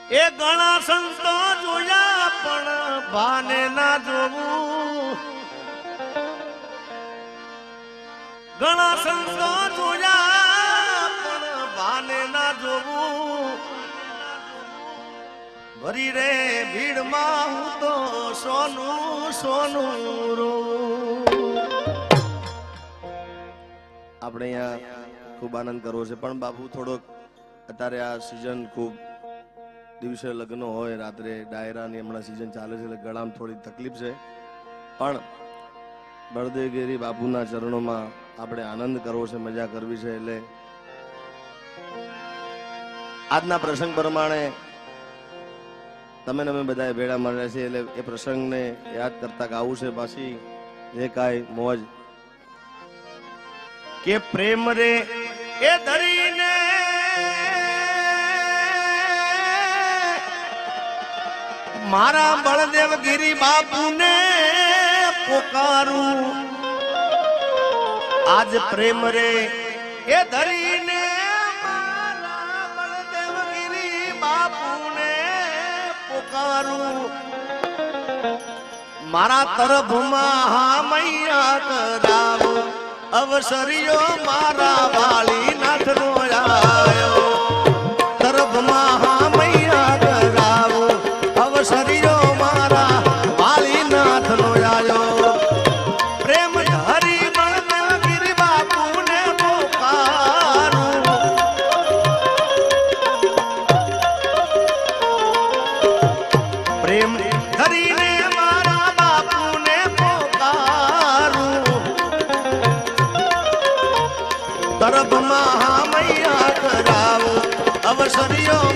એ ઘણા સંતો જોયા પણ ભાને ના જોવું, ઘણા સંતો જોયા પણ ભાને ના જોવું, ભરી રે ભીડમાં હું તો સોનું સોનું રોવું. આપણે અહીંયા ખૂબ આનંદ કરવો છે, પણ બાપુ થોડોક અત્યારે આ સિઝન ખૂબ દિવસે લગ્ન હોય, રાત્રે ડાયરાની હમણાં સિઝન ચાલે છે, એટલે ગળામાં થોડી તકલીફ છે, પણ બળદેવગીરી બાપુના ચરણોમાં આપણે આનંદ કરવો છે, મજા કરવી છે. એટલે આજના પ્રસંગ પ્રમાણે તમે અમે બધા ભેળા મળ્યા છે, એટલે એ પ્રસંગને યાદ કરતા ગાવું છે. પાછી જે કાંઈ મોજ કે પ્રેમ રે એ ધરીને મારા બળદેવગીરી બાપુને પોકારું, આજ પ્રેમ રે એ ધરીને મારા બળદેવગીરી બાપુને પોકારું, મારા તરફમાં હા મૈયા કરાવો અવસરિયો મારા વાલી નાથ નો આયો, તરફમાં હા મૈયા કરાવો અવસરિયો મારા વાલી નાથ નો આયો. પ્રેમ હરી બળદેવગીરી બાપુને પોકારું, પ્રેમ ધરીને મારા બાપુને પોકારું, તરફમાં હા મૈયા કરાવો અવસરિયો